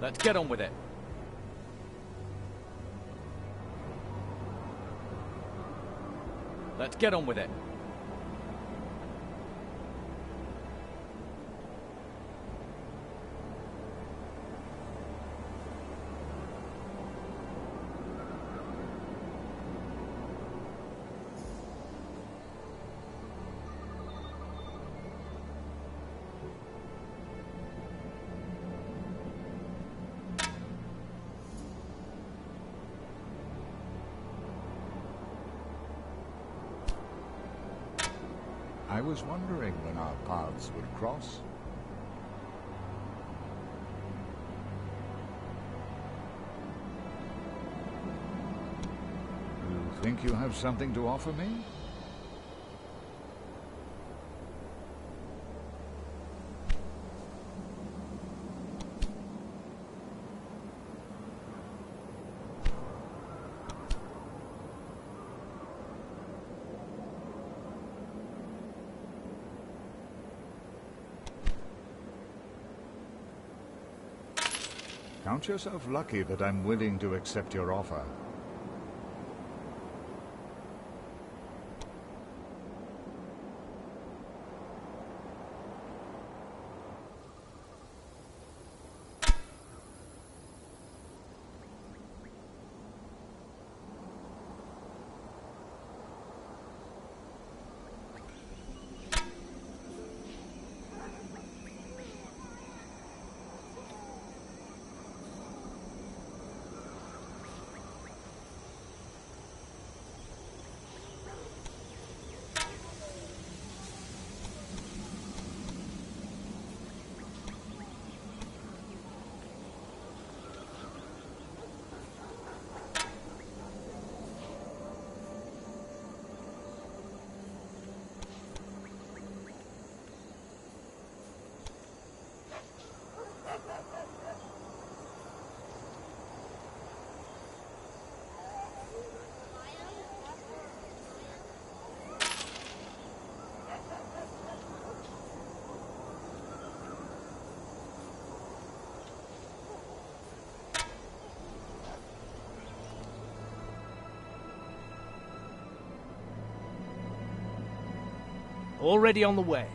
Let's get on with it. Let's get on with it. I was wondering when our paths would cross. You think you have something to offer me? Count yourself lucky that I'm willing to accept your offer. Already on the way.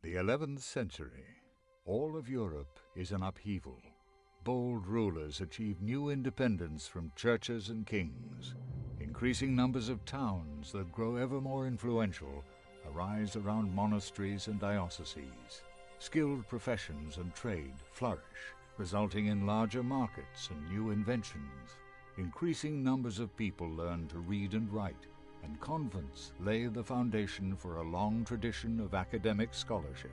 The 11th century. All of Europe is in upheaval. Bold rulers achieve new independence from churches and kings. Increasing numbers of towns that grow ever more influential arise around monasteries and dioceses. Skilled professions and trade flourish, resulting in larger markets and new inventions. Increasing numbers of people learn to read and write, and convents lay the foundation for a long tradition of academic scholarship.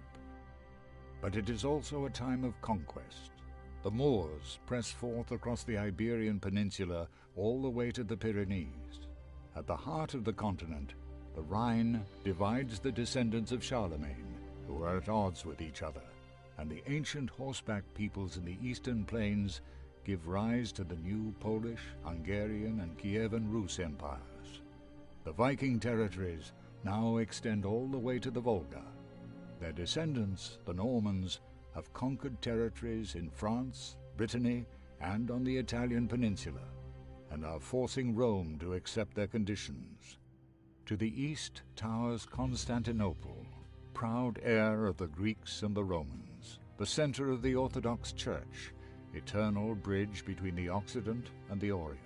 But it is also a time of conquest. The Moors press forth across the Iberian Peninsula all the way to the Pyrenees. At the heart of the continent, the Rhine divides the descendants of Charlemagne, who are at odds with each other, and the ancient horseback peoples in the eastern plains give rise to the new Polish, Hungarian, and Kievan Rus empires. The Viking territories now extend all the way to the Volga. Their descendants, the Normans, have conquered territories in France, Brittany, and on the Italian peninsula, and are forcing Rome to accept their conditions. To the east towers Constantinople, proud heir of the Greeks and the Romans, the center of the Orthodox Church, eternal bridge between the Occident and the Orient.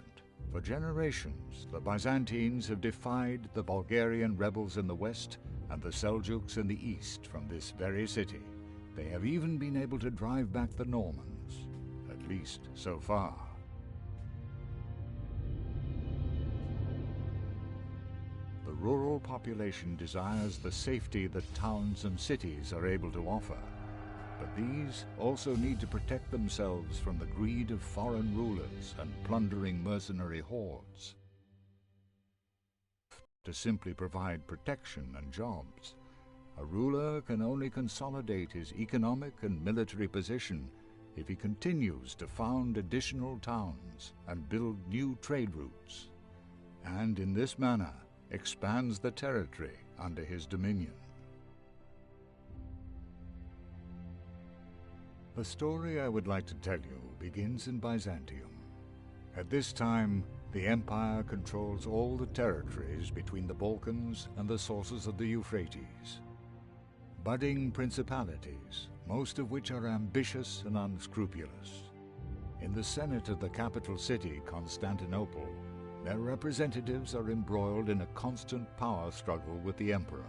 For generations, the Byzantines have defied the Bulgarian rebels in the west and the Seljuks in the east from this very city. They have even been able to drive back the Normans, at least so far. The rural population desires the safety that towns and cities are able to offer, but these also need to protect themselves from the greed of foreign rulers and plundering mercenary hordes. To simply provide protection and jobs, a ruler can only consolidate his economic and military position if he continues to found additional towns and build new trade routes, and in this manner expands the territory under his dominion. The story I would like to tell you begins in Byzantium. At this time, the empire controls all the territories between the Balkans and the sources of the Euphrates. Budding principalities, most of which are ambitious and unscrupulous. In the Senate of the capital city, Constantinople, their representatives are embroiled in a constant power struggle with the emperor.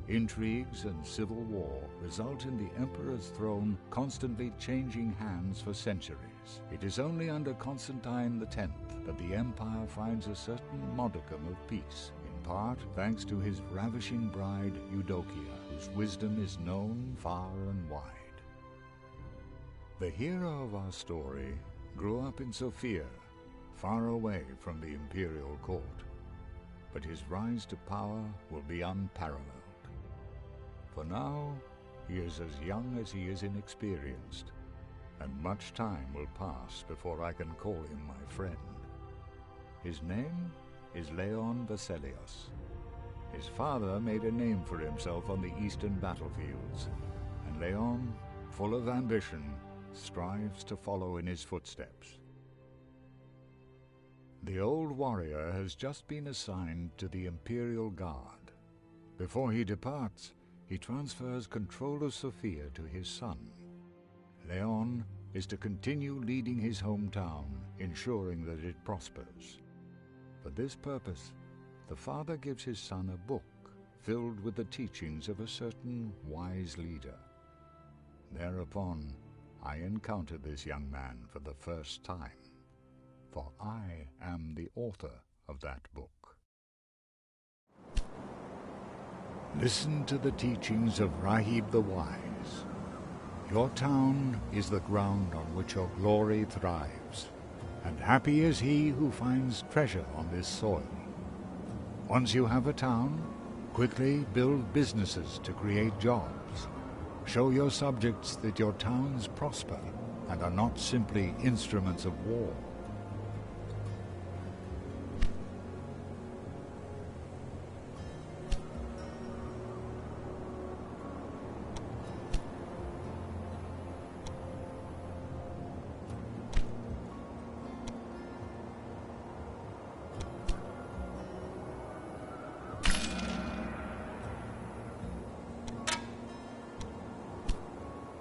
Intrigues and civil war result in the emperor's throne constantly changing hands for centuries. It is only under Constantine X that the empire finds a certain modicum of peace, in part thanks to his ravishing bride Eudokia, whose wisdom is known far and wide. The hero of our story grew up in Sofia, far away from the imperial court, but his rise to power will be unparalleled. For now, he is as young as he is inexperienced, and much time will pass before I can call him my friend. His name is Leon Veselius. His father made a name for himself on the eastern battlefields, and Leon, full of ambition, strives to follow in his footsteps. The old warrior has just been assigned to the Imperial Guard. Before he departs, he transfers control of Sofia to his son. Leon is to continue leading his hometown, ensuring that it prospers. For this purpose, the father gives his son a book filled with the teachings of a certain wise leader. Thereupon, I encounter this young man for the first time, for I am the author of that book. Listen to the teachings of Rahib the Wise. Your town is the ground on which your glory thrives, and happy is he who finds treasure on this soil. Once you have a town, quickly build businesses to create jobs. Show your subjects that your towns prosper and are not simply instruments of war.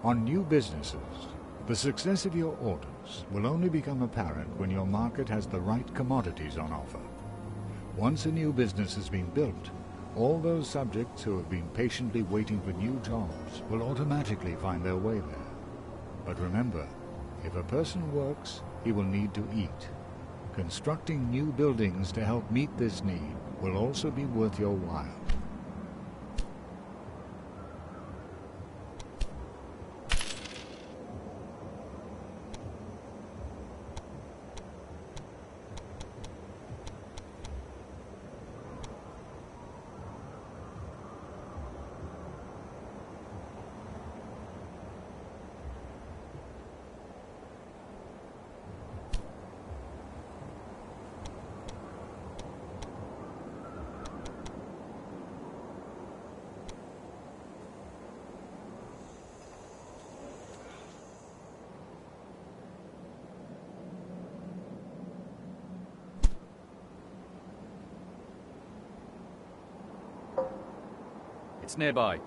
On new businesses, the success of your orders will only become apparent when your market has the right commodities on offer. Once a new business has been built, all those subjects who have been patiently waiting for new jobs will automatically find their way there. But remember, if a person works, he will need to eat. Constructing new buildings to help meet this need will also be worth your while. It's nearby.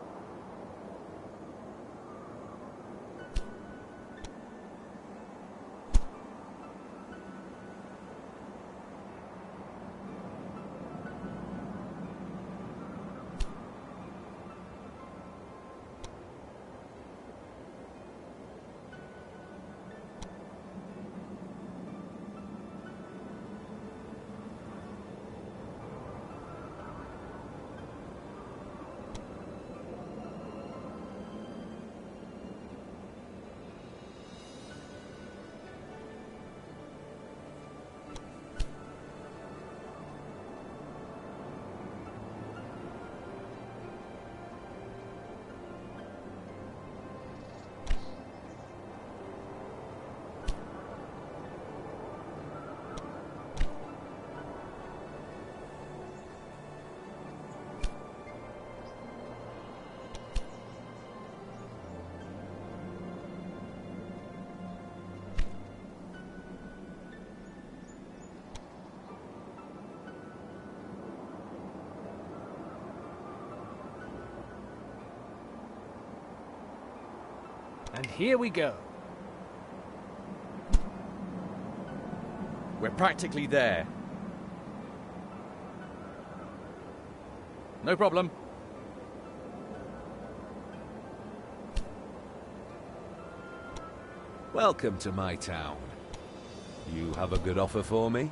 And here we go. We're practically there. No problem. Welcome to my town. You have a good offer for me?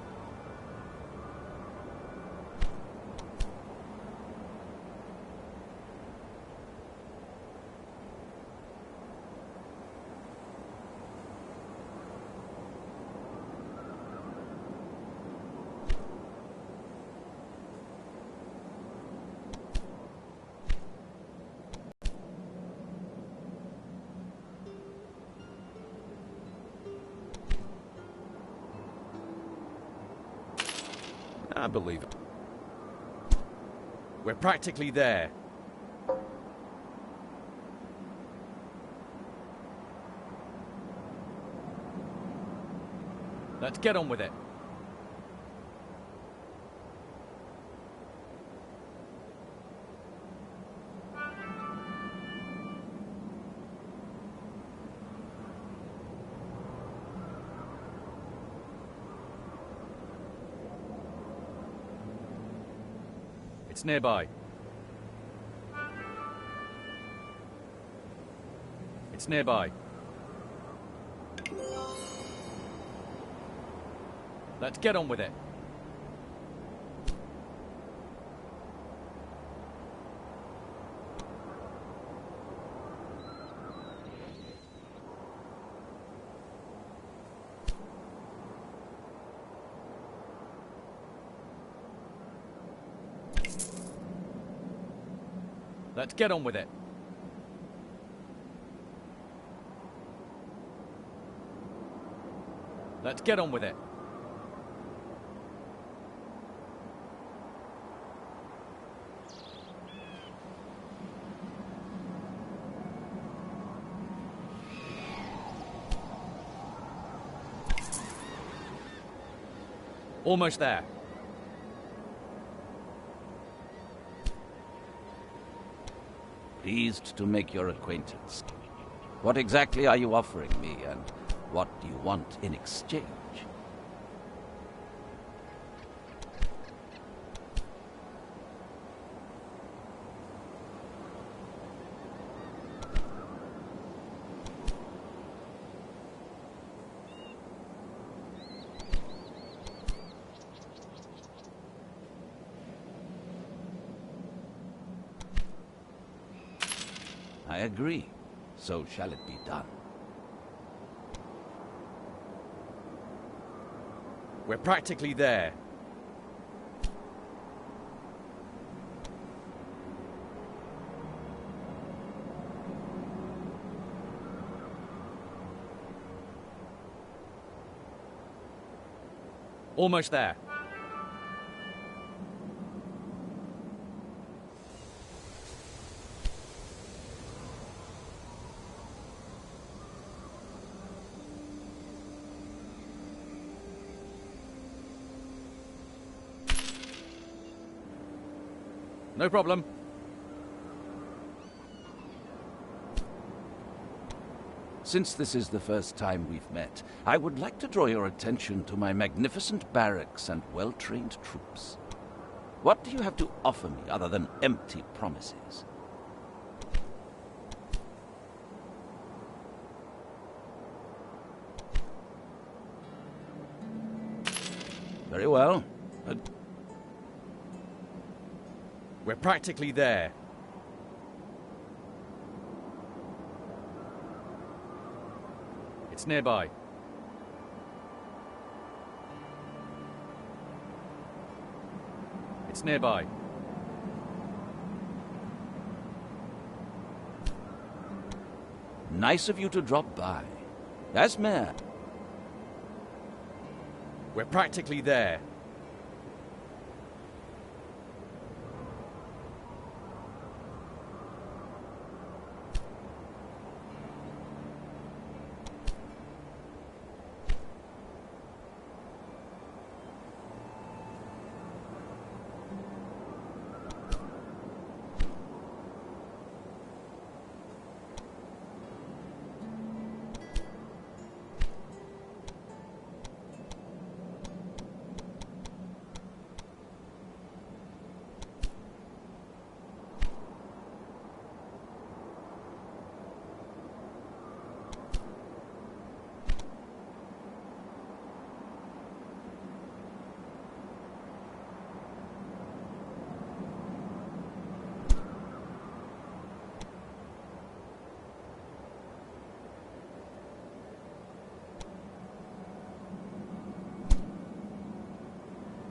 I believe it. We're practically there. Let's get on with it. It's nearby. It's nearby. Let's get on with it. Let's get on with it. Let's get on with it. Almost there. Pleased to make your acquaintance. What exactly are you offering me, and what do you want in exchange? I agree. So shall it be done. We're practically there. Almost there. No problem. Since this is the first time we've met, I would like to draw your attention to my magnificent barracks and well-trained troops. What do you have to offer me other than empty promises? Very well. We're practically there. It's nearby. It's nearby. Nice of you to drop by. As mayor. We're practically there.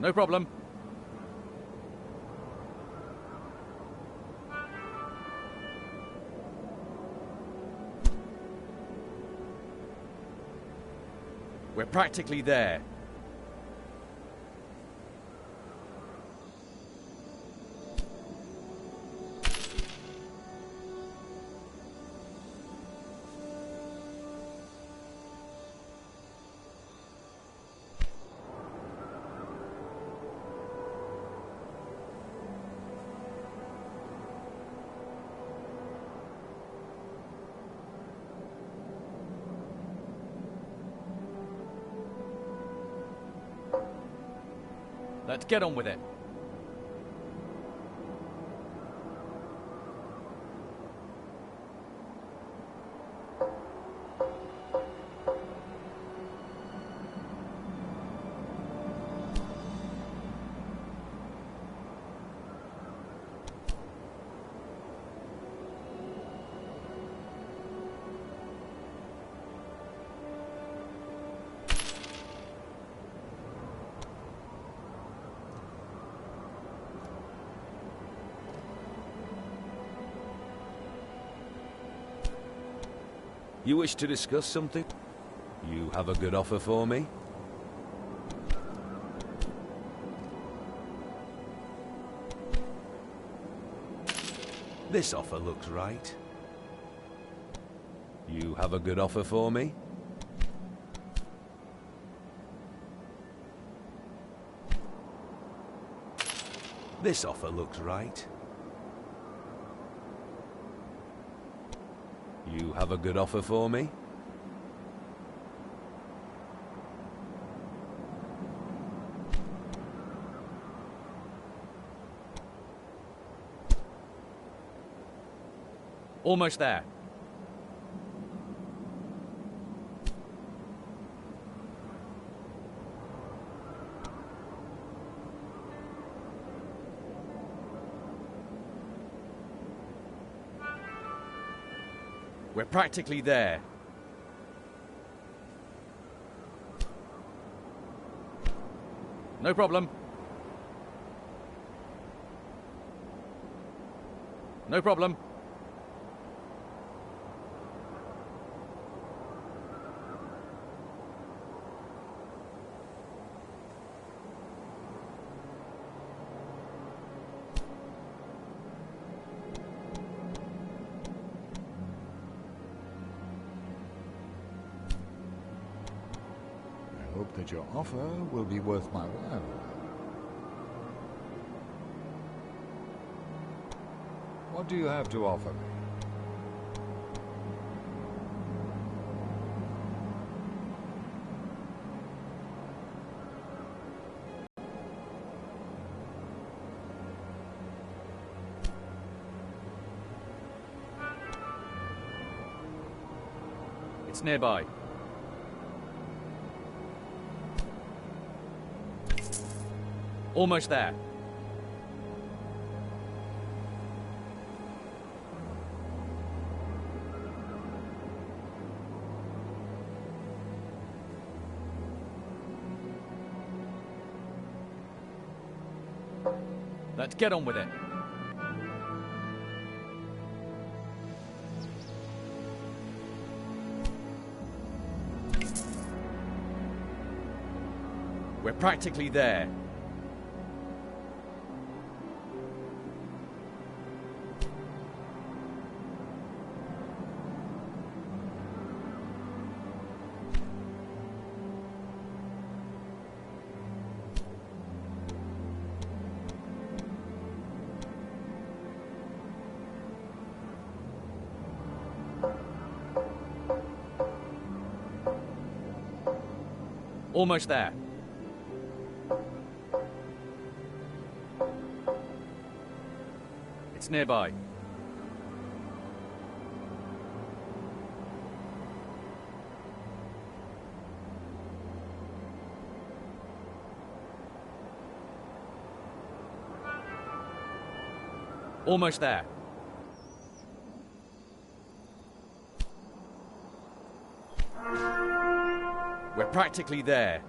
No problem. We're practically there. Let's get on with it. You wish to discuss something? You have a good offer for me? This offer looks right. You have a good offer for me? This offer looks right. You have a good offer for me? Almost there. We're practically there. No problem. No problem. I hope that your offer will be worth my while. What do you have to offer me? It's nearby. Almost there. Let's get on with it. We're practically there. Almost there. It's nearby. Almost there. We're practically there.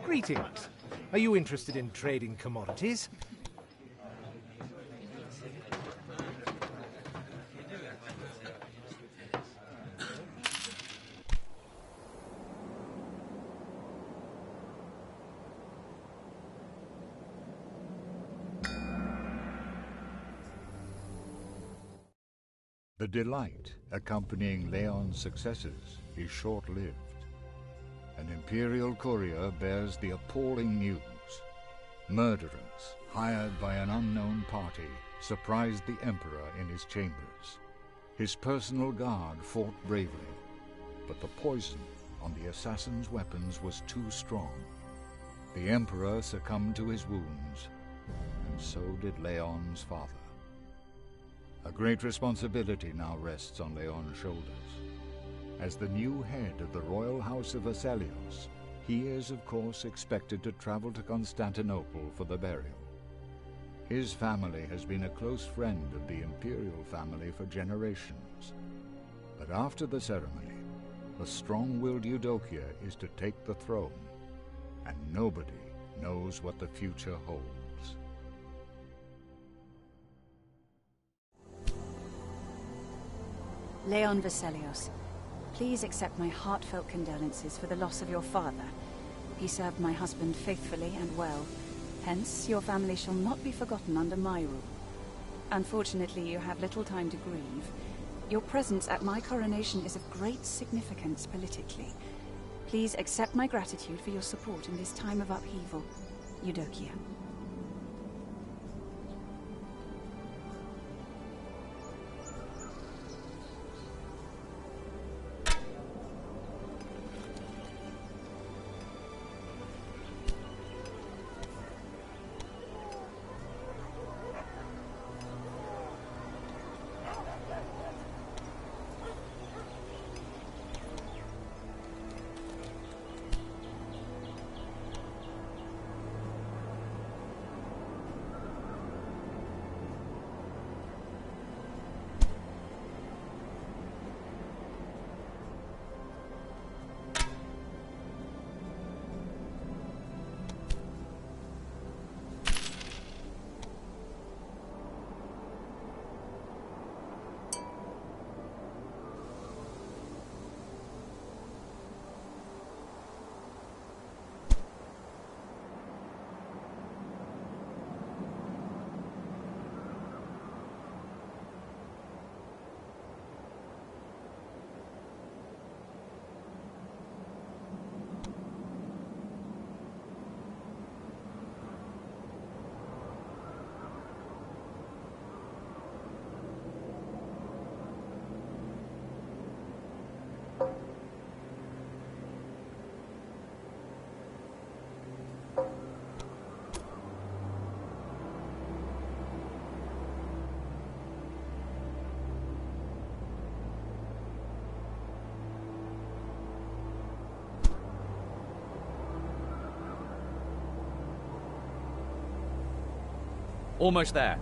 Greetings. Are you interested in trading commodities? The delight accompanying Leon's successes is short-lived. An imperial courier bears the appalling news. Murderers, hired by an unknown party, surprised the emperor in his chambers. His personal guard fought bravely, but the poison on the assassin's weapons was too strong. The emperor succumbed to his wounds, and so did Leon's father. A great responsibility now rests on Leon's shoulders. As the new head of the royal house of Aselios, he is, of course, expected to travel to Constantinople for the burial. His family has been a close friend of the imperial family for generations. But after the ceremony, a strong-willed Eudokia is to take the throne, and nobody knows what the future holds. Leon Veselios, please accept my heartfelt condolences for the loss of your father. He served my husband faithfully and well. Hence, your family shall not be forgotten under my rule. Unfortunately, you have little time to grieve. Your presence at my coronation is of great significance politically. Please accept my gratitude for your support in this time of upheaval. Eudokia. Almost there.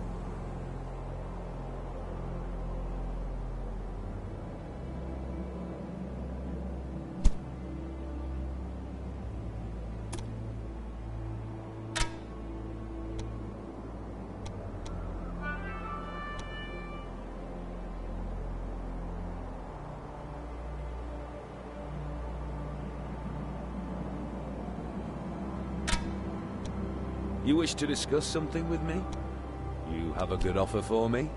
You wish to discuss something with me? You have a good offer for me?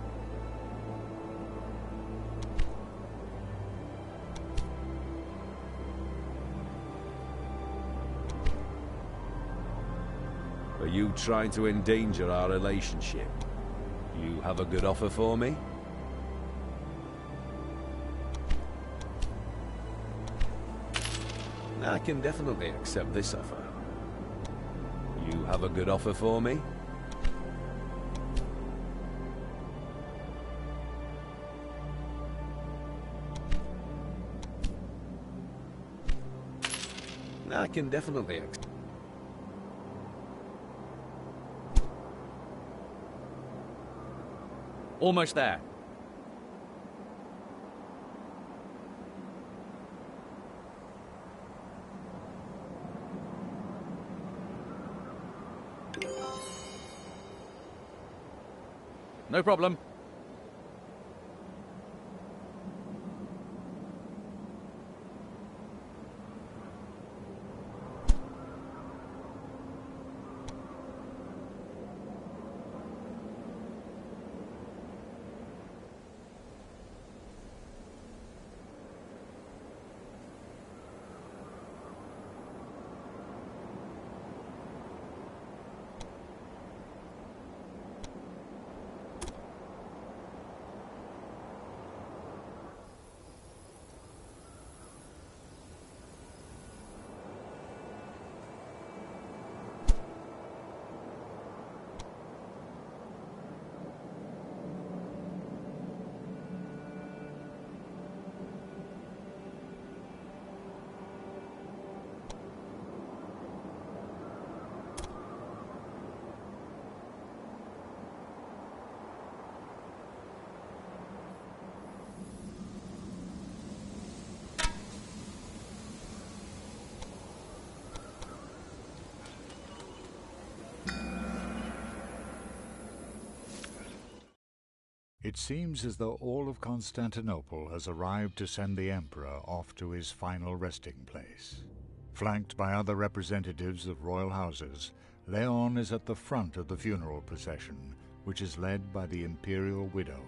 Are you trying to endanger our relationship? You have a good offer for me? I can definitely accept this offer. You have a good offer for me? I can definitely accept. Almost there. No problem. It seems as though all of Constantinople has arrived to send the Emperor off to his final resting place. Flanked by other representatives of royal houses, Leon is at the front of the funeral procession, which is led by the imperial widow.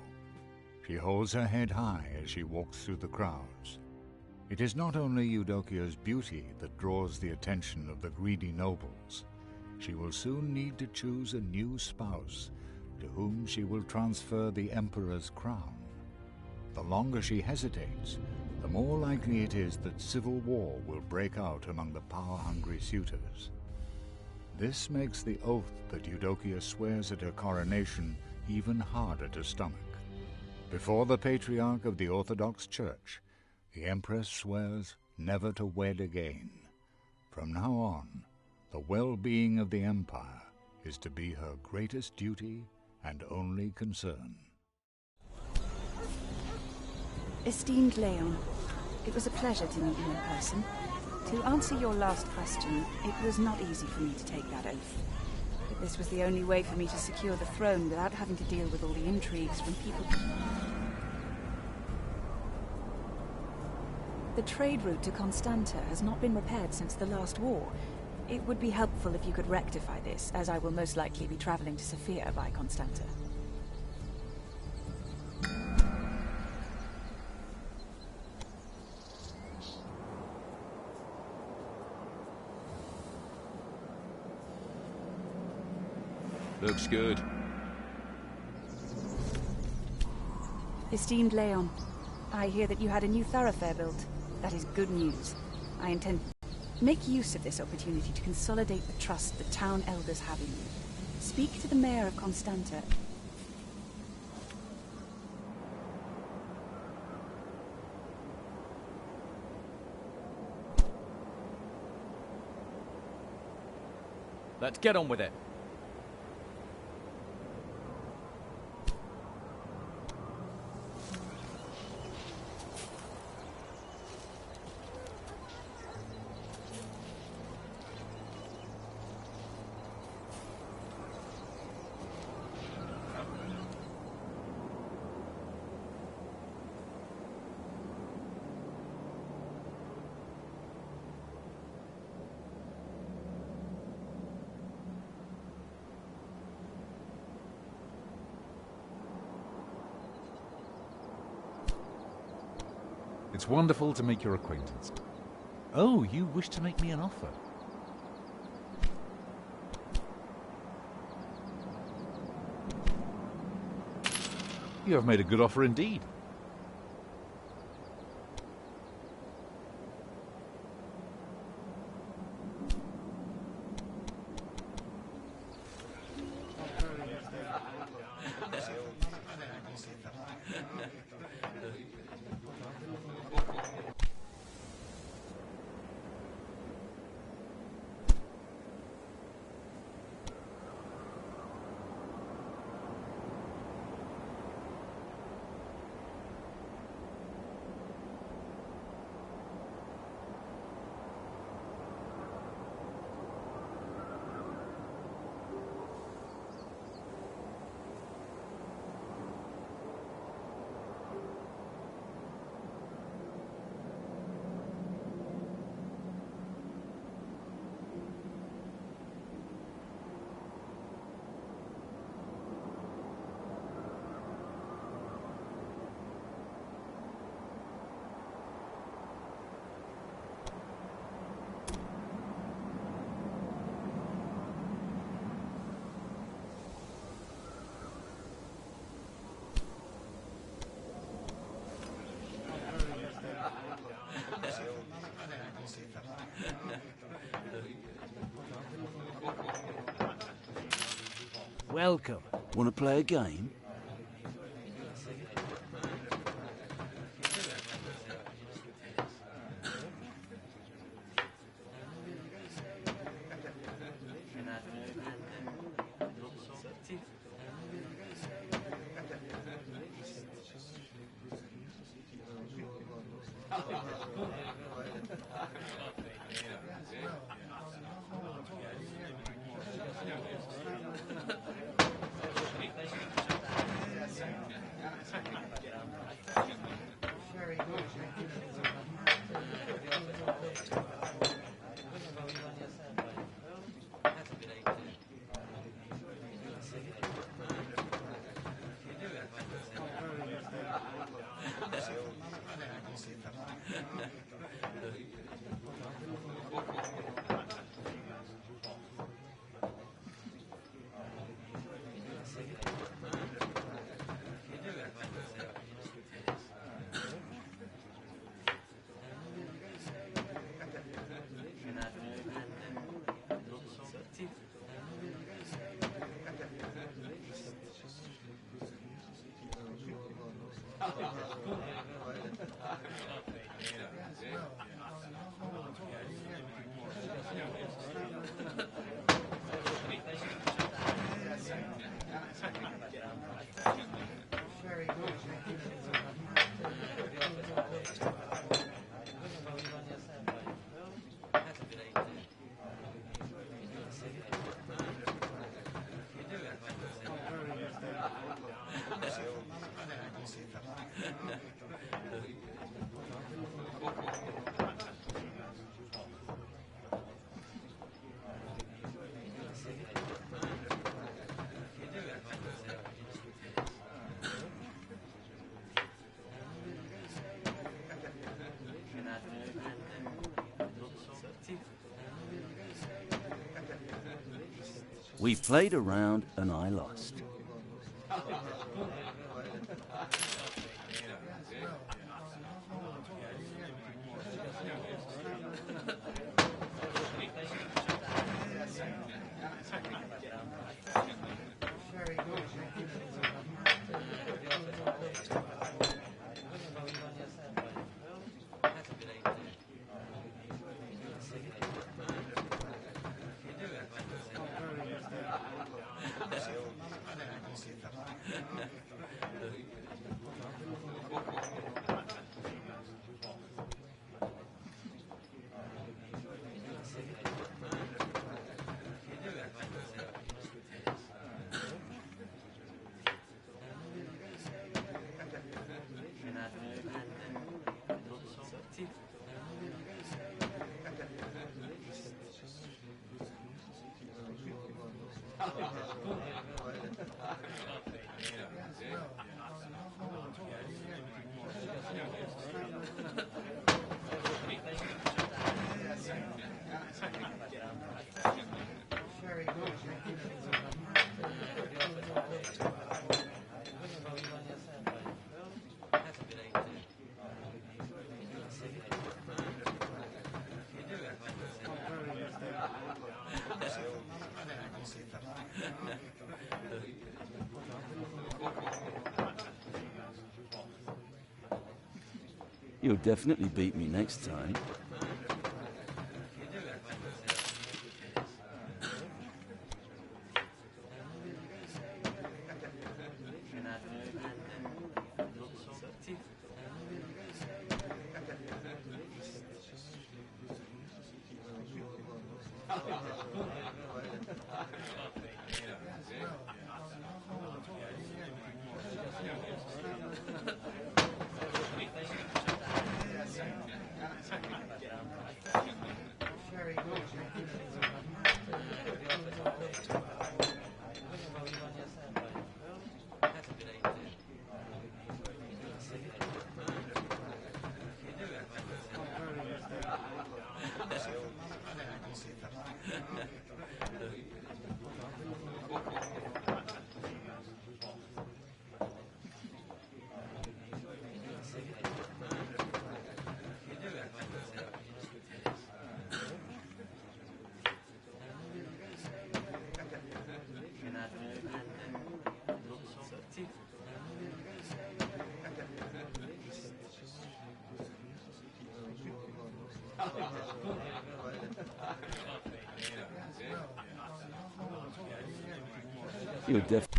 She holds her head high as she walks through the crowds. It is not only Eudokia's beauty that draws the attention of the greedy nobles. She will soon need to choose a new spouse, to whom she will transfer the emperor's crown. The longer she hesitates, the more likely it is that civil war will break out among the power-hungry suitors. This makes the oath that Eudokia swears at her coronation even harder to stomach. Before the Patriarch of the Orthodox Church, the Empress swears never to wed again. From now on, the well-being of the Empire is to be her greatest duty and only concern. Esteemed Leon, it was a pleasure to meet you in person. To answer your last question, it was not easy for me to take that oath. But this was the only way for me to secure the throne without having to deal with all the intrigues from people. The trade route to Constanta has not been repaired since the last war. It would be helpful if you could rectify this, as I will most likely be traveling to Sofia by Constanta. Looks good. Esteemed Leon, I hear that you had a new thoroughfare built. That is good news. I intend to make use of this opportunity to consolidate the trust the town elders have in you. Speak to the mayor of Constanta. Let's get on with it. It's wonderful to make your acquaintance. Oh, you wish to make me an offer? You have made a good offer indeed. Welcome. Want to play a game? We played around and I lost. You'll definitely beat me next time. You'll definitely.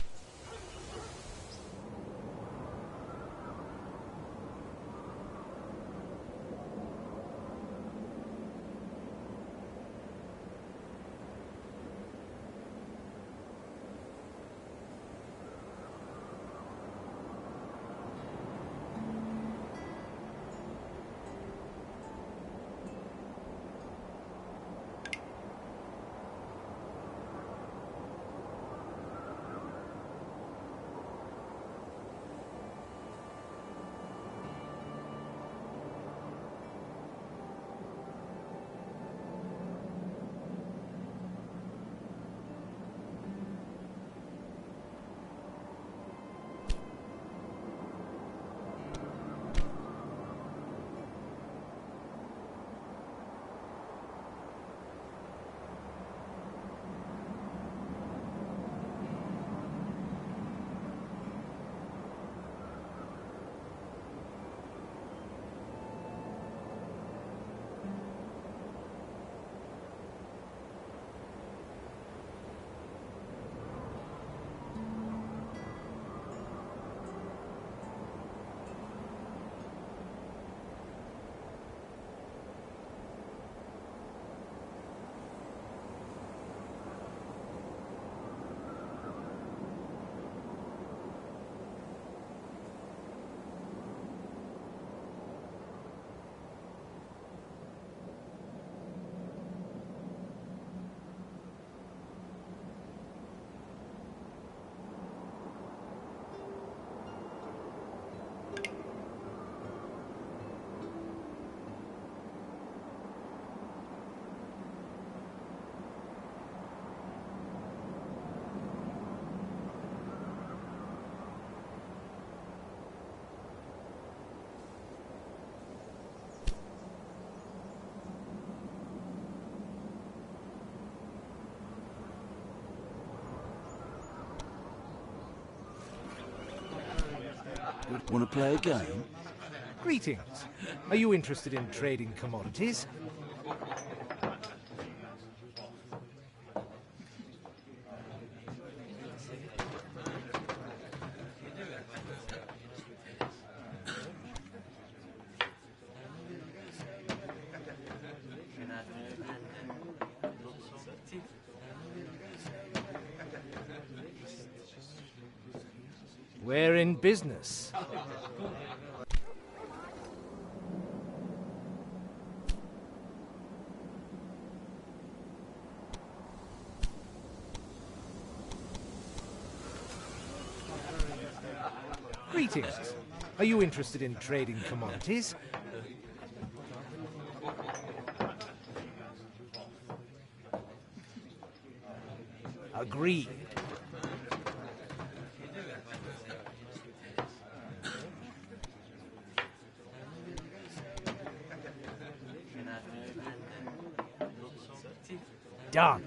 Want to play a game? Greetings. Are you interested in trading commodities? We're in business. Greetings. Are you interested in trading commodities? Agreed. Done.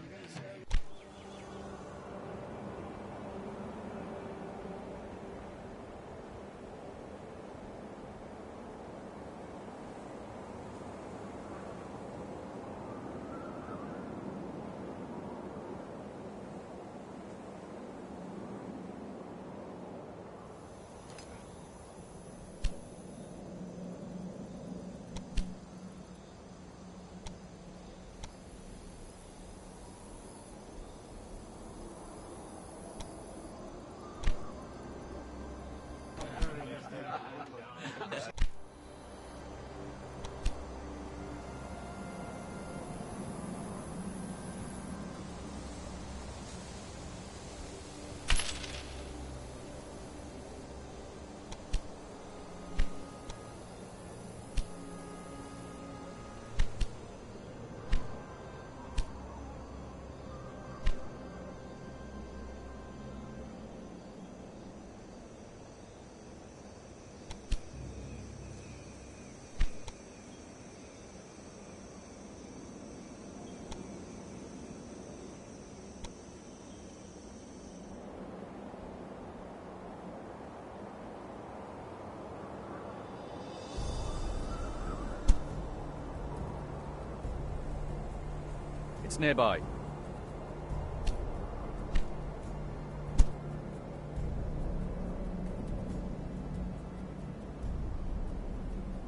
It's nearby.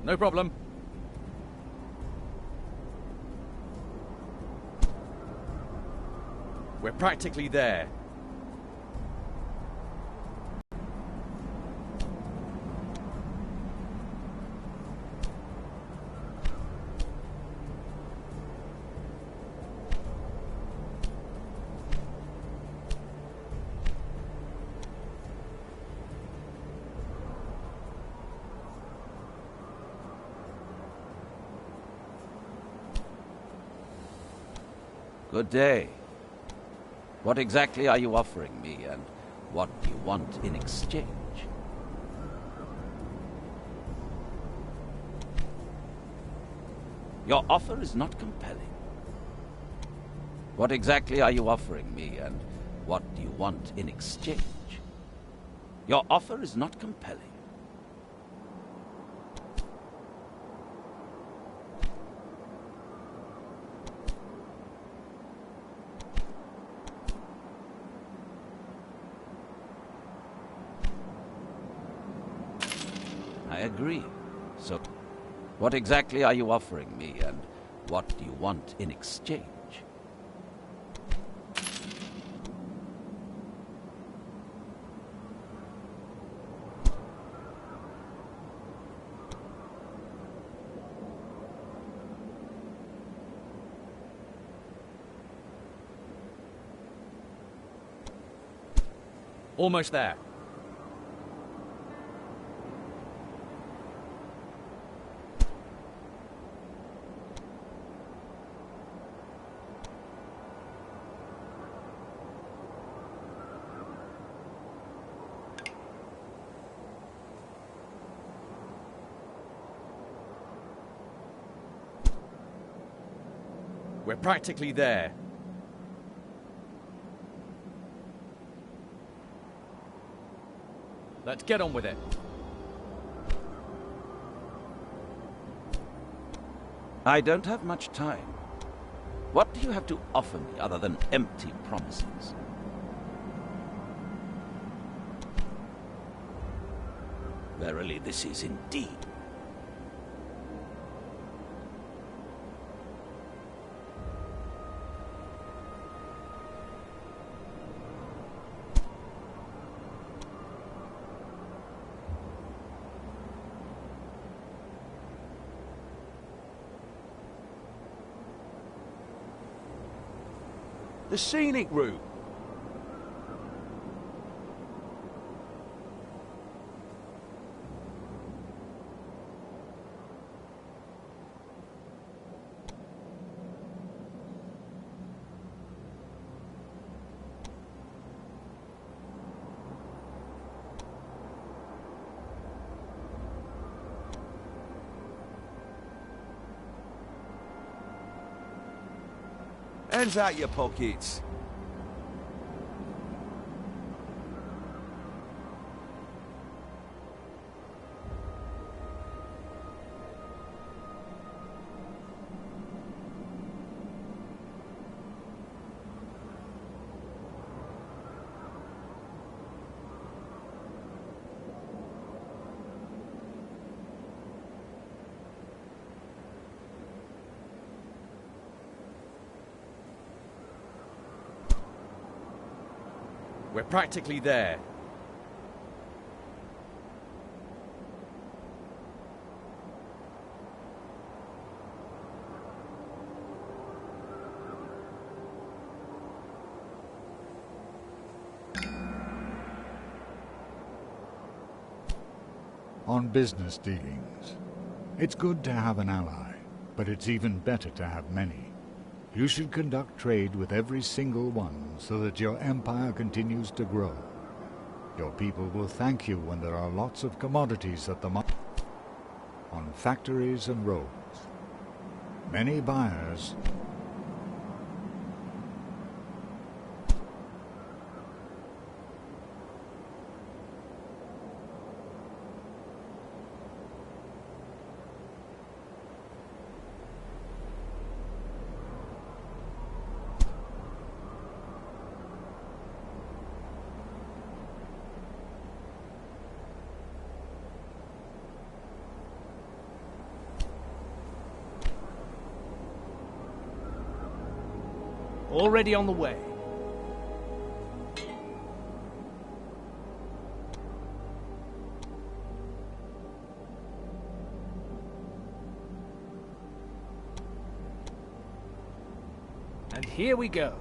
No problem. We're practically there. Good day. What exactly are you offering me, and what do you want in exchange? Your offer is not compelling. What exactly are you offering me, and what do you want in exchange? Your offer is not compelling. I agree. So, what exactly are you offering me, and what do you want in exchange? Almost there. We're practically there. Let's get on with it. I don't have much time. What do you have to offer me other than empty promises? Verily, this is indeed. The scenic route. Hands out your pockets. We're practically there. On business dealings, it's good to have an ally, but it's even better to have many. You should conduct trade with every single one so that your empire continues to grow. Your people will thank you when there are lots of commodities at the market, on factories and roads. Many buyers. Already on the way. And here we go.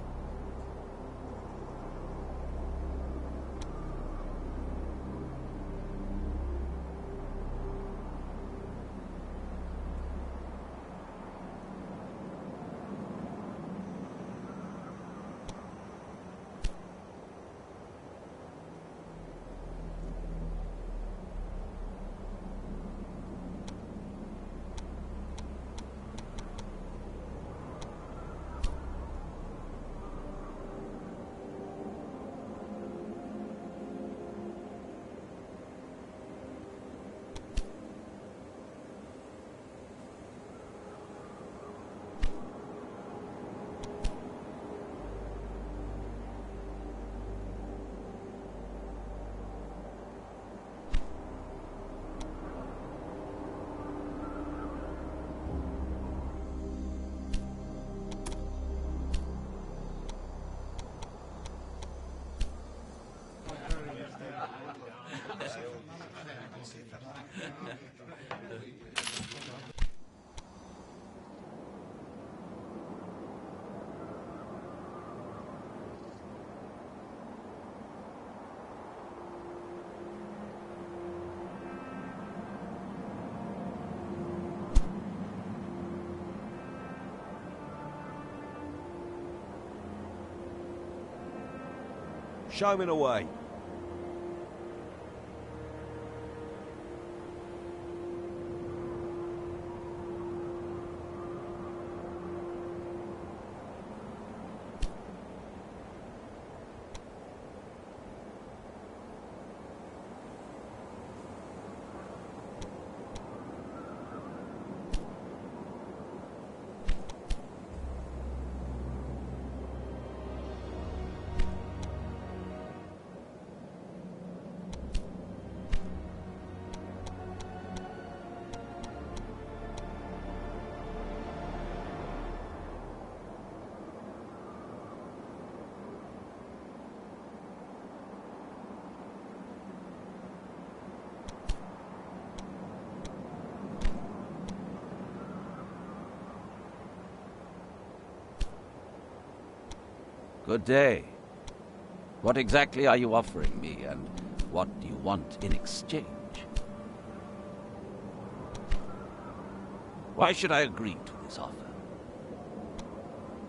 Show me the way. Good day. What exactly are you offering me, and what do you want in exchange? Why should I agree to this offer?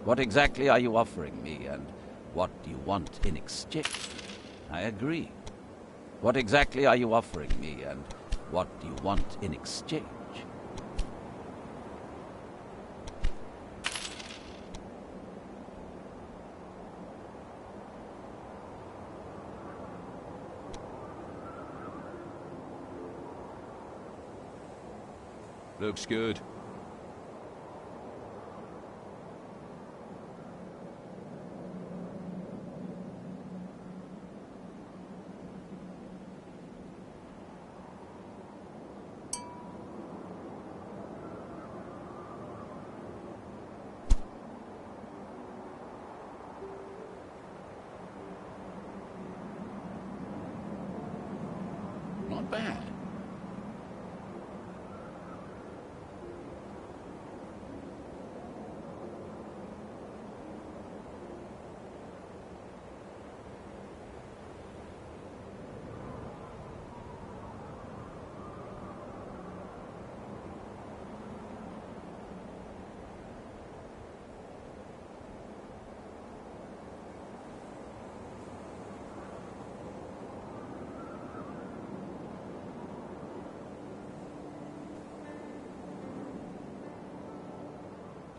What exactly are you offering me, and what do you want in exchange? I agree. What exactly are you offering me, and what do you want in exchange? Looks good. Not bad.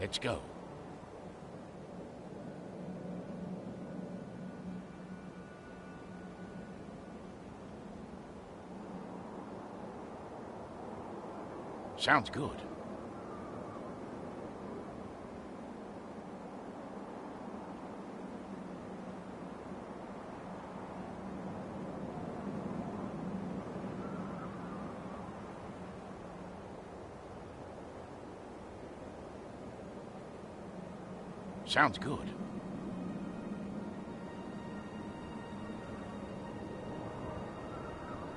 Let's go. Sounds good. Sounds good.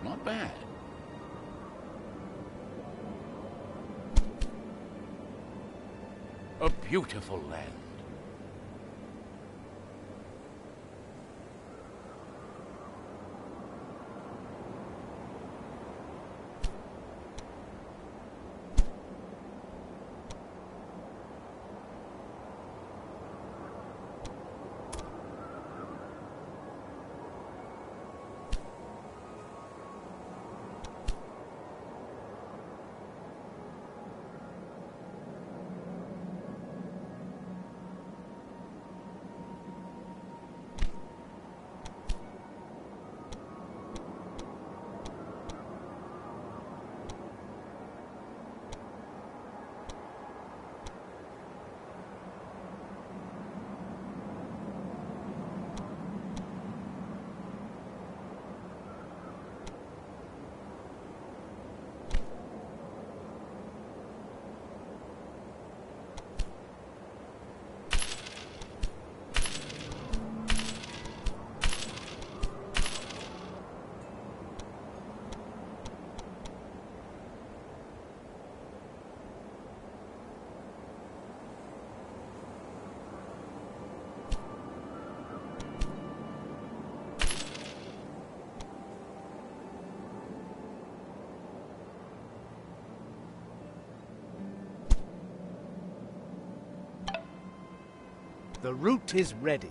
Not bad. A beautiful land. The route is ready.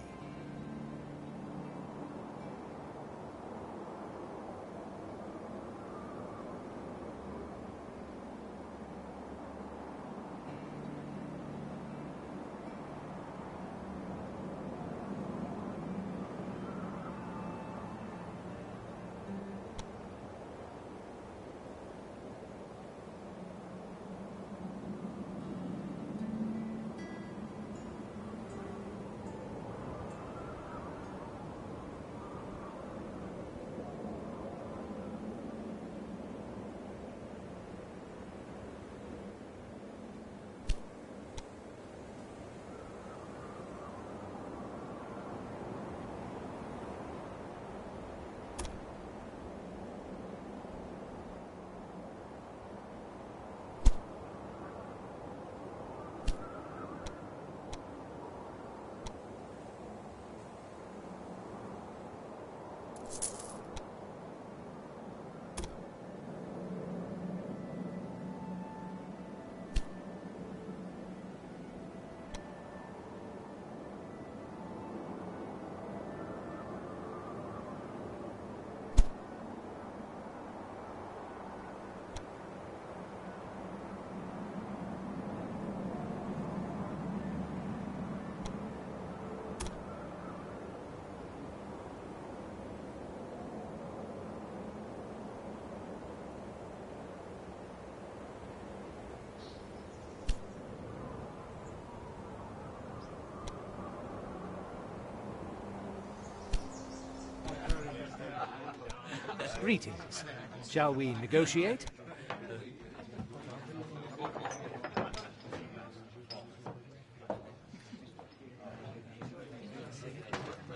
Greetings. Shall we negotiate?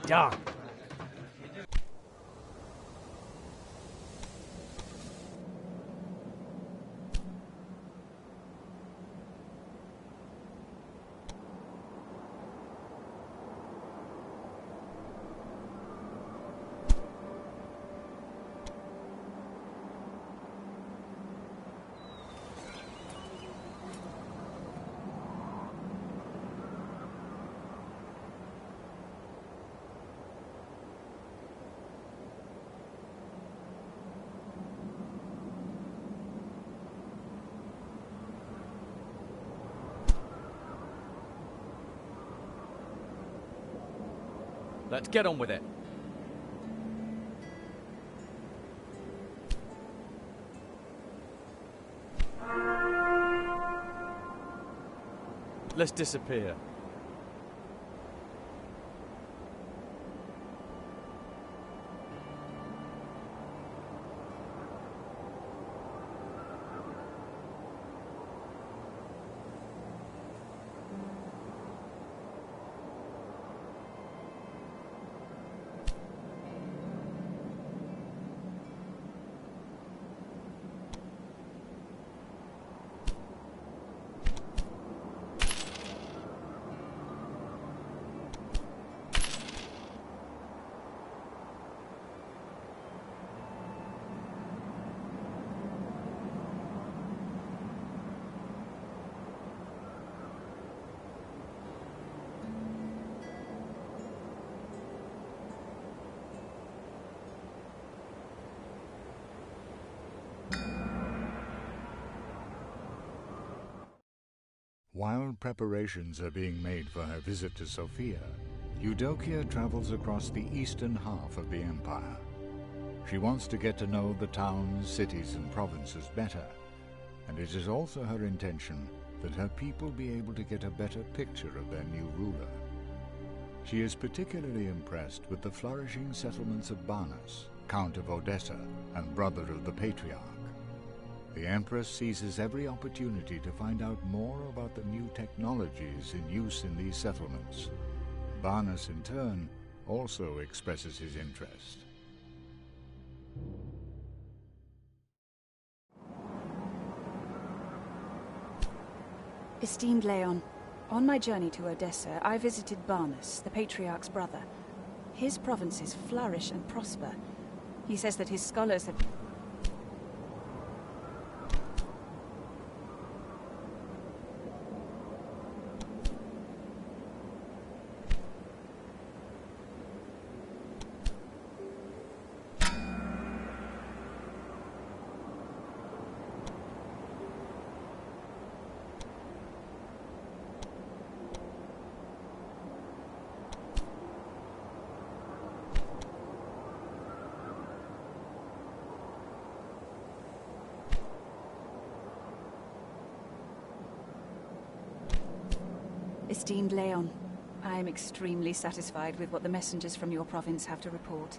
Done. Let's get on with it. Let's disappear. While preparations are being made for her visit to Sofia, Eudokia travels across the eastern half of the empire. She wants to get to know the towns, cities, and provinces better, and it is also her intention that her people be able to get a better picture of their new ruler. She is particularly impressed with the flourishing settlements of Barnas, Count of Odessa, and brother of the Patriarch. The Empress seizes every opportunity to find out more about the new technologies in use in these settlements. Barnas, in turn, also expresses his interest. Esteemed Leon, on my journey to Odessa, I visited Barnas, the Patriarch's brother. His provinces flourish and prosper. He says that his scholars have... Esteemed Leon, I am extremely satisfied with what the messengers from your province have to report.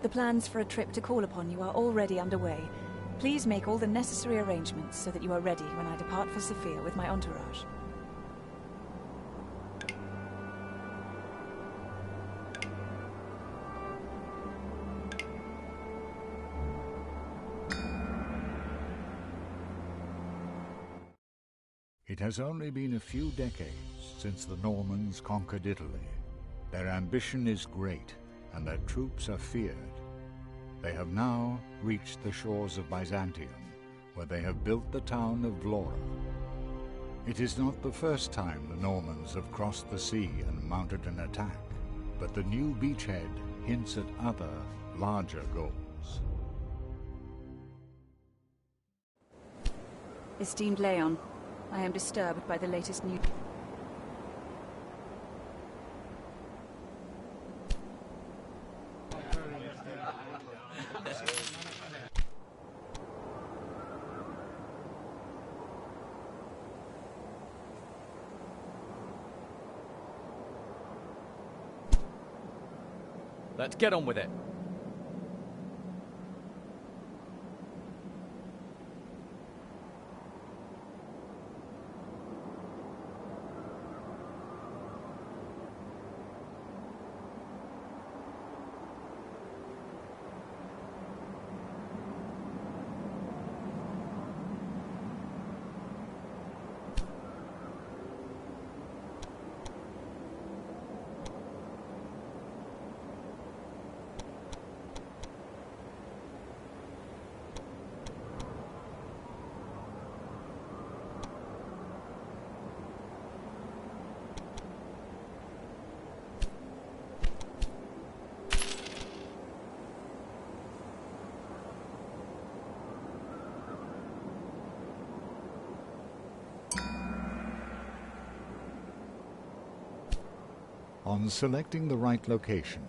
The plans for a trip to call upon you are already underway. Please make all the necessary arrangements so that you are ready when I depart for Sofia with my entourage. It has only been a few decades since the Normans conquered Italy. Their ambition is great, and their troops are feared. They have now reached the shores of Byzantium, where they have built the town of Vlora. It is not the first time the Normans have crossed the sea and mounted an attack, but the new beachhead hints at other, larger goals. Esteemed Leon, I am disturbed by the latest news. Let's get on with it. On selecting the right location,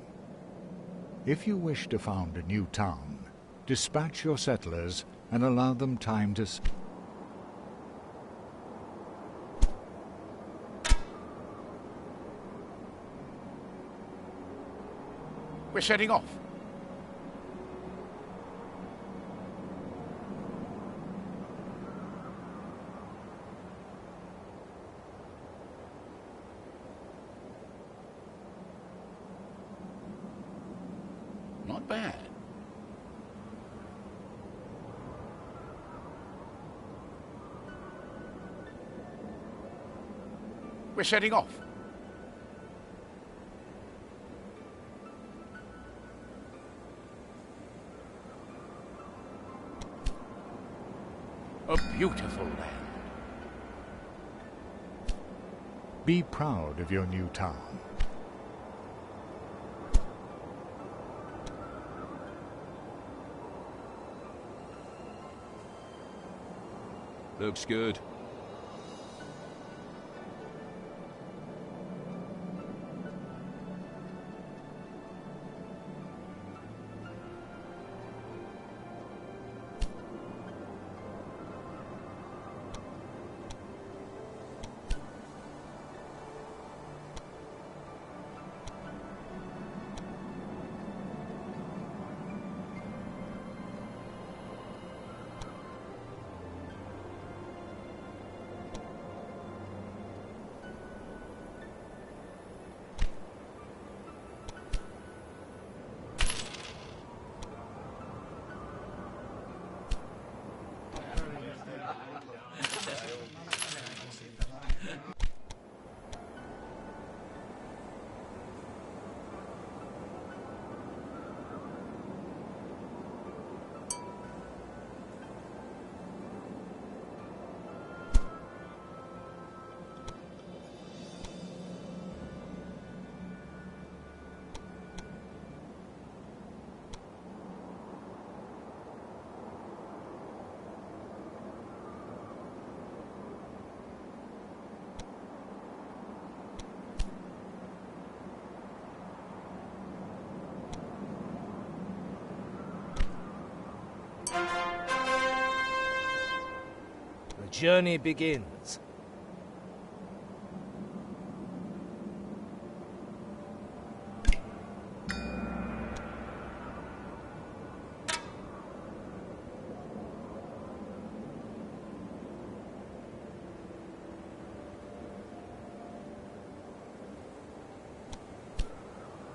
if you wish to found a new town, dispatch your settlers and allow them time to We're setting off. Not bad. We're setting off. A beautiful land. be proud of your new town. Looks good. The journey begins.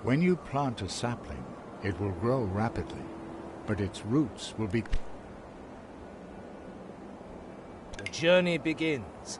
When you plant a sapling, it will grow rapidly, but its roots will be... The journey begins.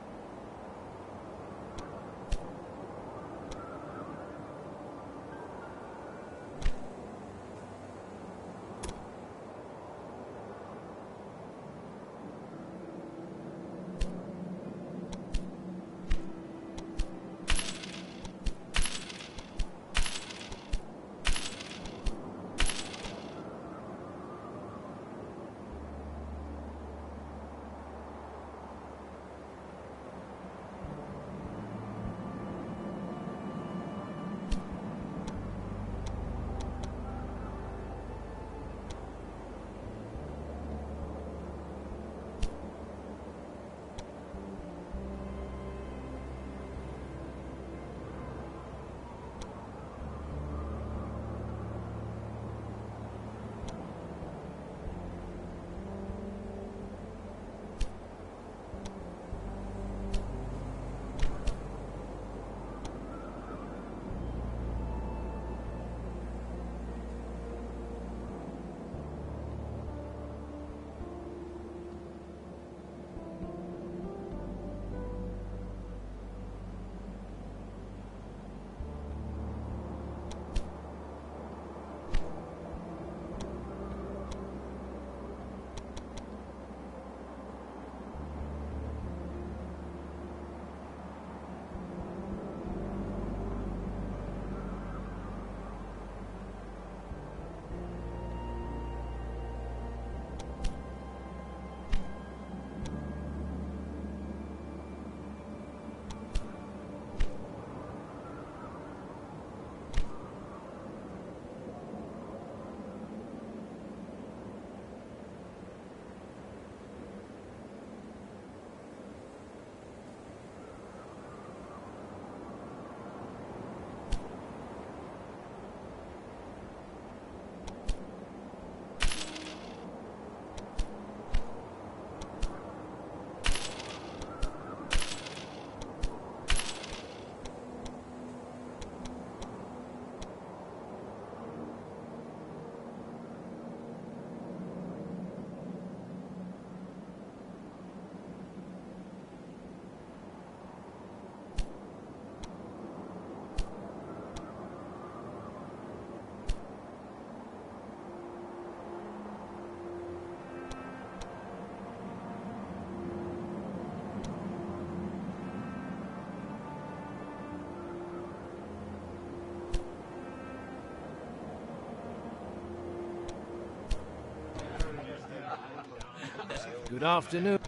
afternoon.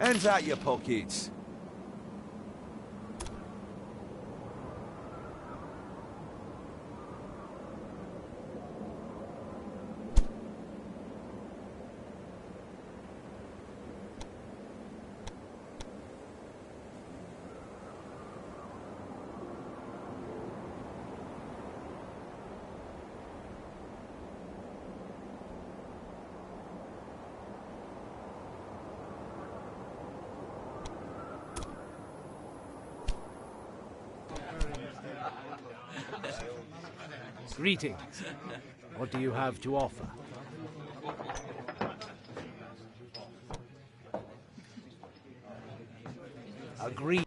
Hands out your pockets. Greetings. What do you have to offer? Agreed.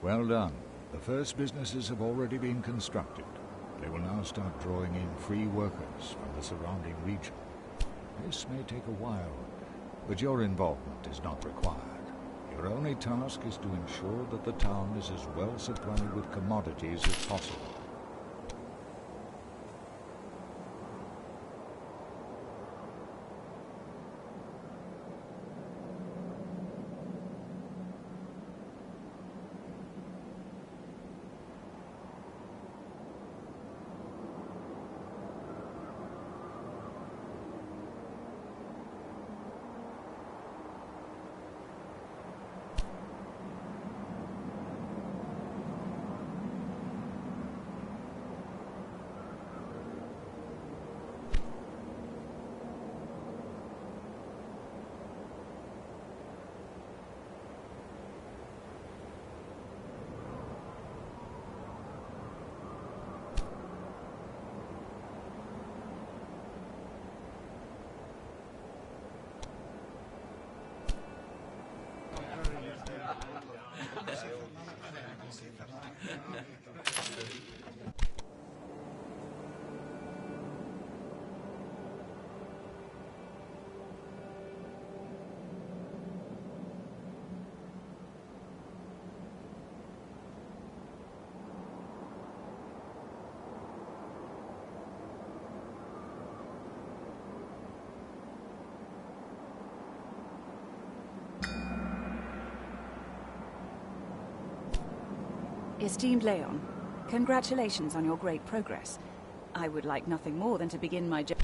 Well done. The first businesses have already been constructed. They will now start drawing in free workers from the surrounding region. This may take a while, but your involvement is not required. Your only task is to ensure that the town is as well supplied with commodities as possible. Esteemed Leon, congratulations on your great progress. I would like nothing more than to begin my journey.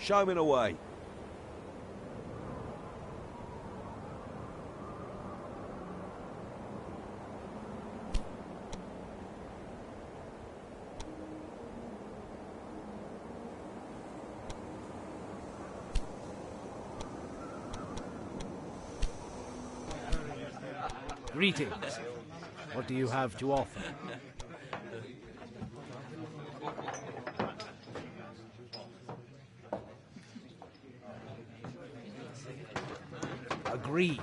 Show me the way. Greetings. What do you have to offer? Agreed.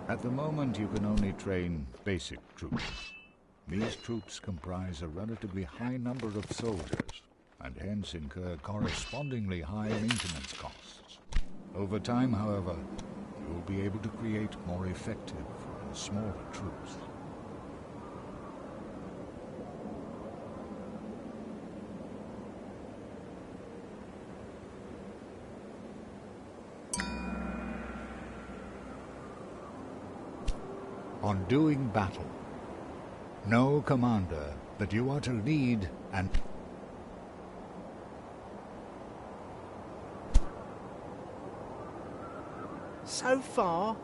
At the moment, you can only train basic troops. These troops comprise a relatively high number of soldiers, and hence incur correspondingly high maintenance costs. Over time, however, you will be able to create more effective and smaller troops. On doing battle, know, Commander, that you are to lead and So far?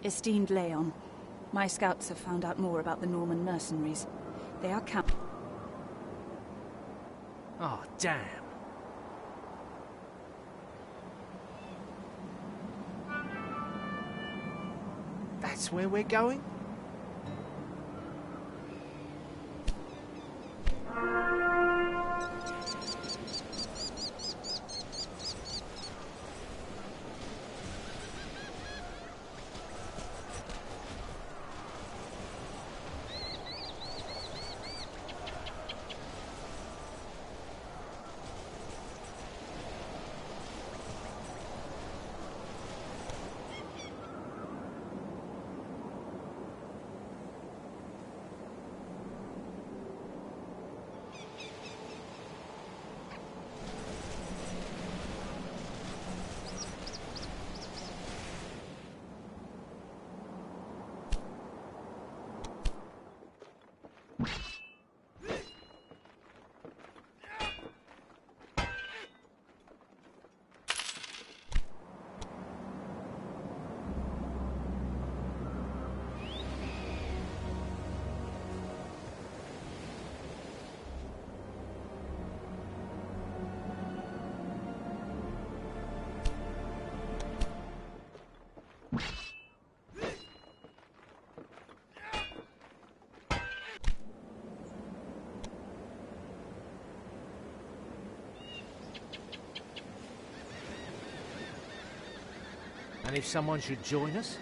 Esteemed Leon, my scouts have found out more about the Norman mercenaries. They are Oh, damn. That's where we're going? And if someone should join us?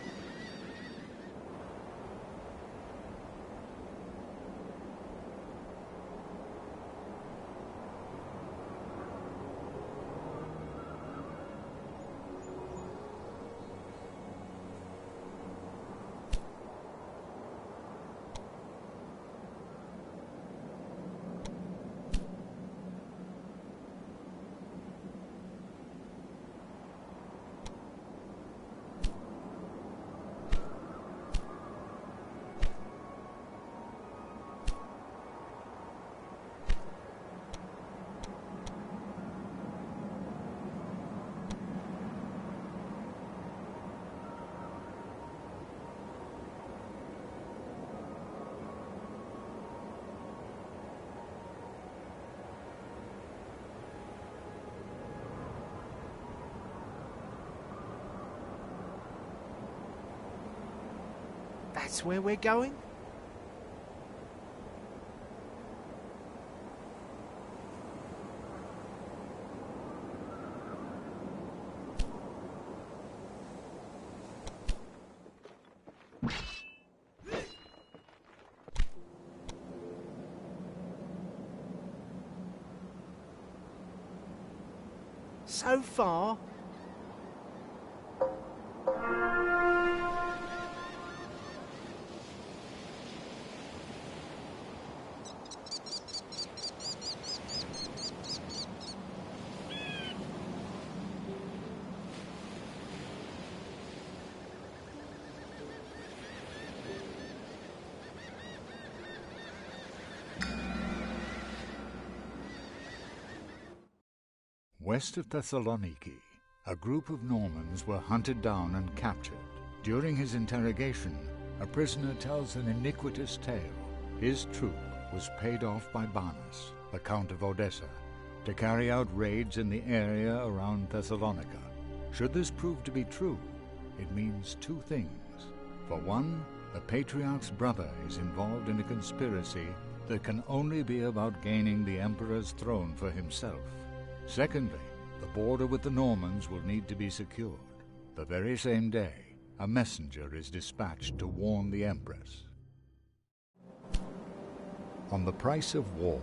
That's where we're going? So far? West of Thessaloniki, a group of Normans were hunted down and captured. During his interrogation, a prisoner tells an iniquitous tale. His troop was paid off by Banus, the Count of Odessa, to carry out raids in the area around Thessalonica. Should this prove to be true, it means two things. For one, the Patriarch's brother is involved in a conspiracy that can only be about gaining the Emperor's throne for himself. Secondly, the border with the Normans will need to be secured. The very same day, a messenger is dispatched to warn the Empress. On the price of war.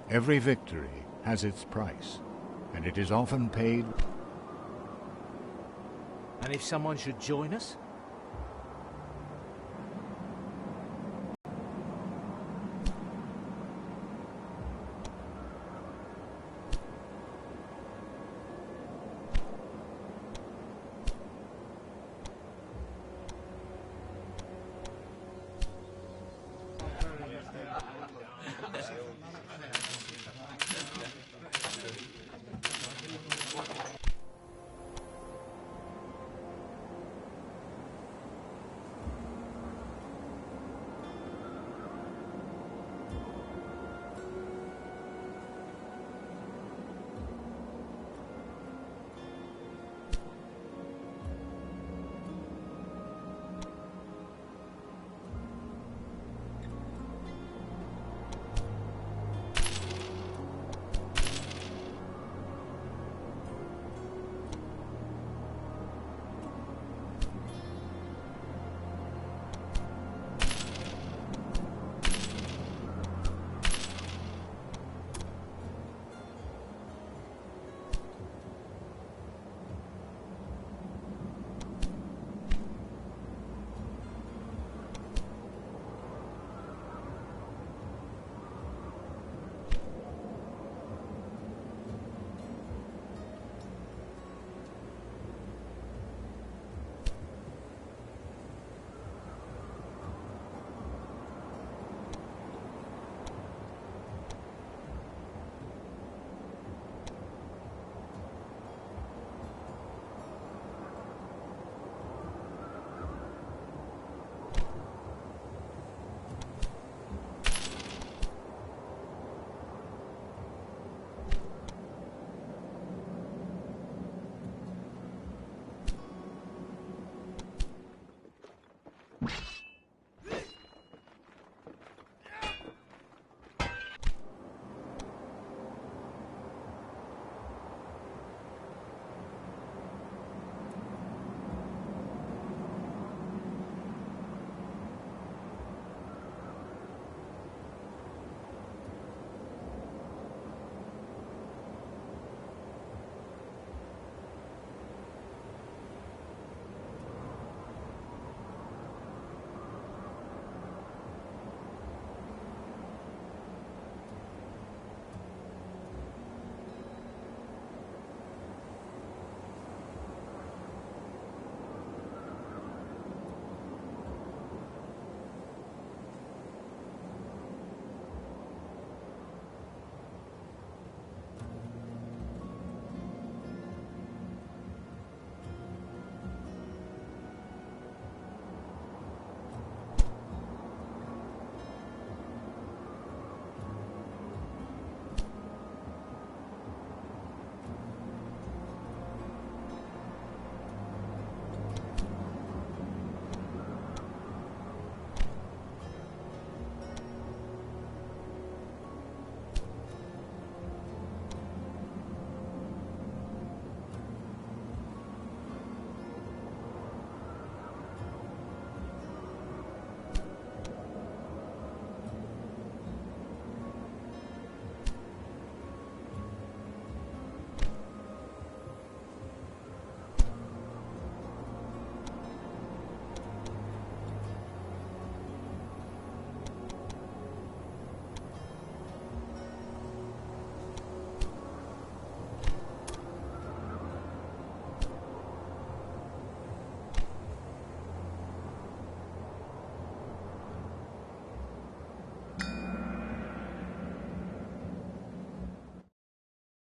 Every victory has its price, and it is often paid. And if someone should join us?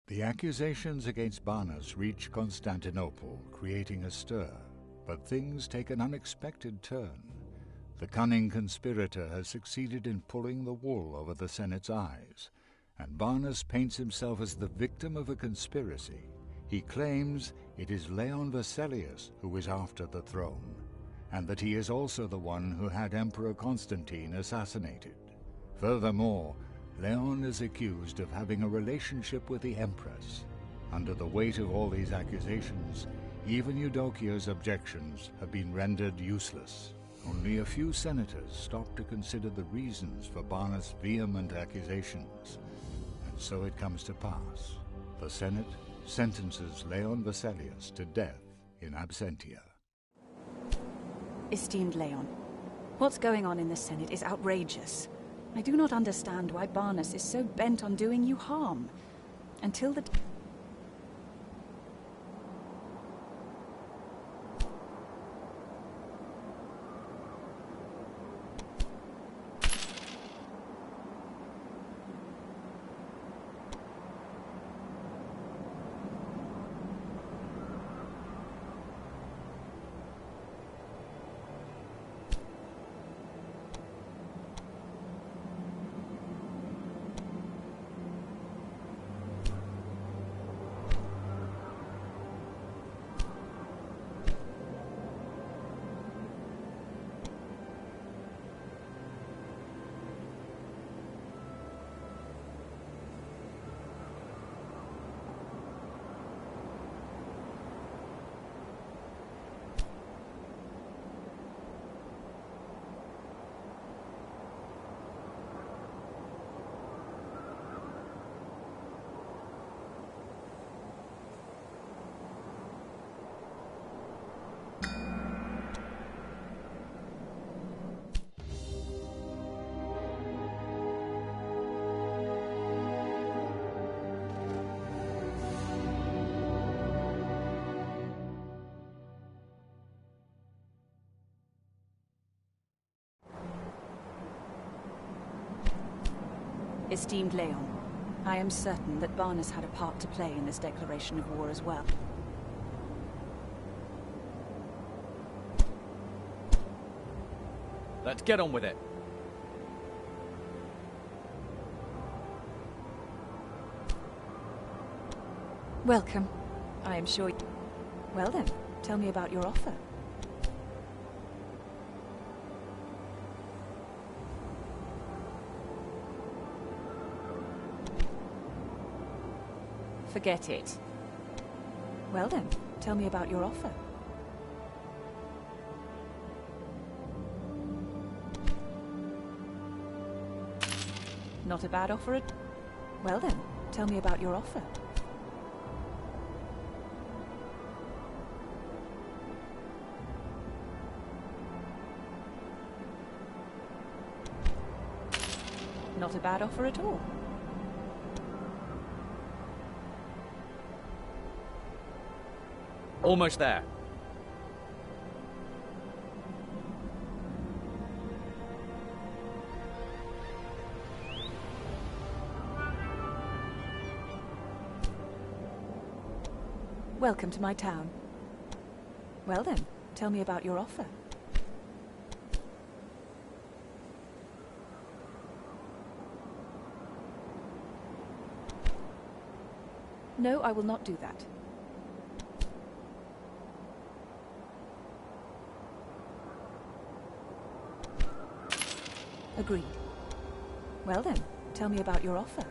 The accusations against Barnus reach Constantinople, creating a stir. But things take an unexpected turn. The cunning conspirator has succeeded in pulling the wool over the Senate's eyes, and Barnus paints himself as the victim of a conspiracy. He claims it is Leon Vesalius who is after the throne, and that he is also the one who had Emperor Constantine assassinated. Furthermore, Leon is accused of having a relationship with the Empress. Under the weight of all these accusations, even Eudokia's objections have been rendered useless. Only a few senators stop to consider the reasons for Barnus' vehement accusations. And so it comes to pass. The Senate sentences Leon Vesalius to death in absentia. Esteemed Leon, what's going on in the Senate is outrageous. I do not understand why Barnus is so bent on doing you harm. Until the... Esteemed Leon, I am certain that Barnus had a part to play in this declaration of war as well. Let's get on with it. Welcome. I am sure... Well then, tell me about your offer. Forget it. Well then, tell me about your offer. Not a bad offer at... Well then, tell me about your offer. Not a bad offer at all. Almost there. Welcome to my town. Well then, tell me about your offer. No, I will not do that. Agreed. Well then, tell me about your offer.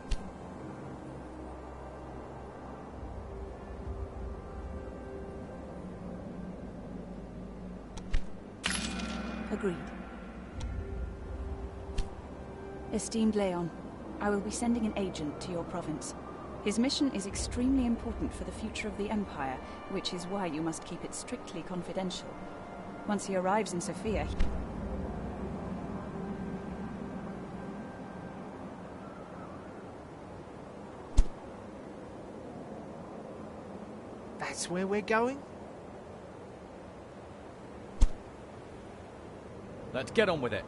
Agreed. Esteemed Leon, I will be sending an agent to your province. His mission is extremely important for the future of the Empire, which is why you must keep it strictly confidential. Once he arrives in Sofia... That's where we're going? Let's get on with it.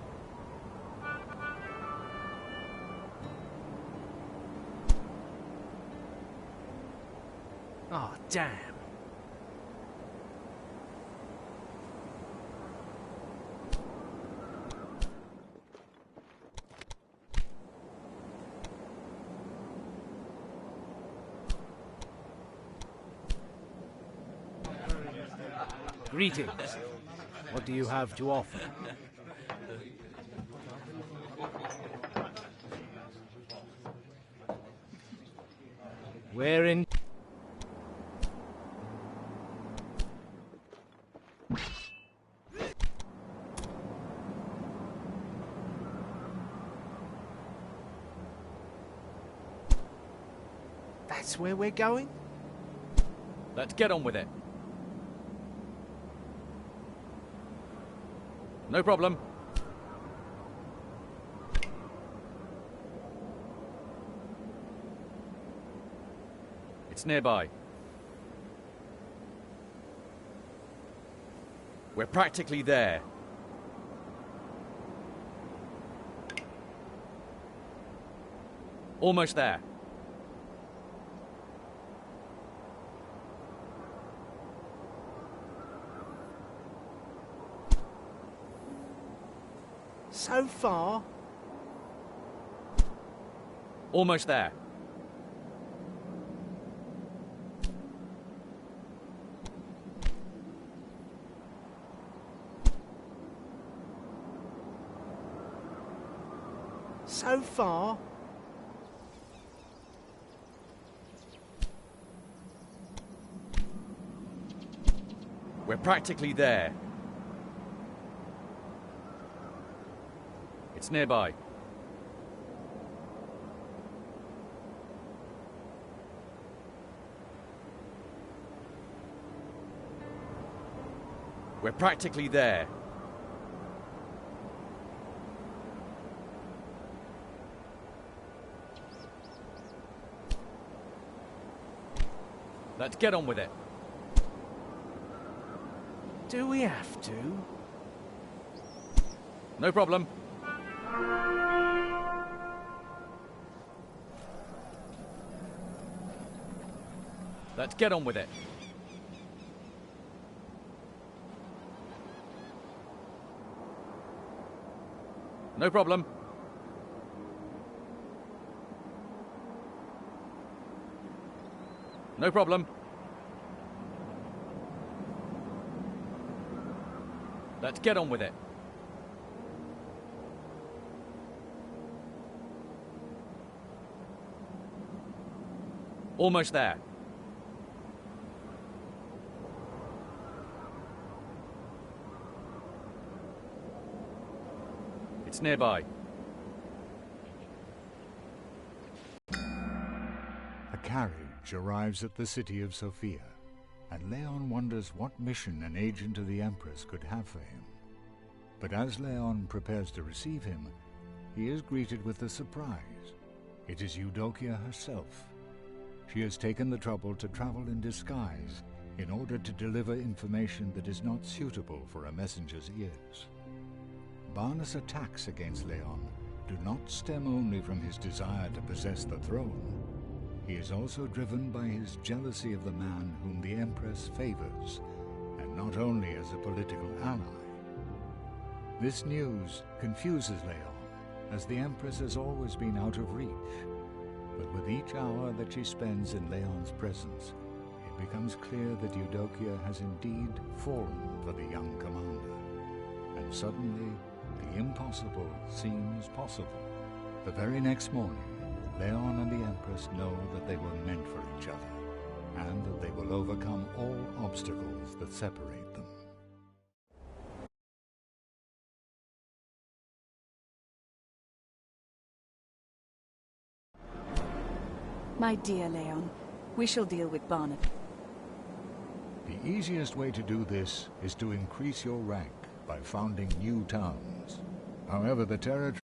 Ah, damn. Greetings. What do you have to offer? We're in... That's where we're going? Let's get on with it. No problem. It's nearby. We're practically there. Almost there. So far? Almost there. So far? We're practically there. It's nearby. We're practically there. Let's get on with it. Do we have to? No problem. Let's get on with it. No problem. No problem. Let's get on with it. Almost there. It's nearby. A carriage arrives at the city of Sofia, and Leon wonders what mission an agent of the Empress could have for him. But as Leon prepares to receive him, he is greeted with a surprise. It is Eudokia herself. She has taken the trouble to travel in disguise in order to deliver information that is not suitable for a messenger's ears. Barnus' attacks against Leon do not stem only from his desire to possess the throne. He is also driven by his jealousy of the man whom the Empress favors, and not only as a political ally. This news confuses Leon, as the Empress has always been out of reach. But with each hour that she spends in Leon's presence, it becomes clear that Eudokia has indeed fallen for the young commander. And suddenly, the impossible seems possible. The very next morning, Leon and the Empress know that they were meant for each other, and that they will overcome all obstacles that separate them. My dear Leon, we shall deal with Barnett. The easiest way to do this is to increase your rank by founding new towns. However, the territory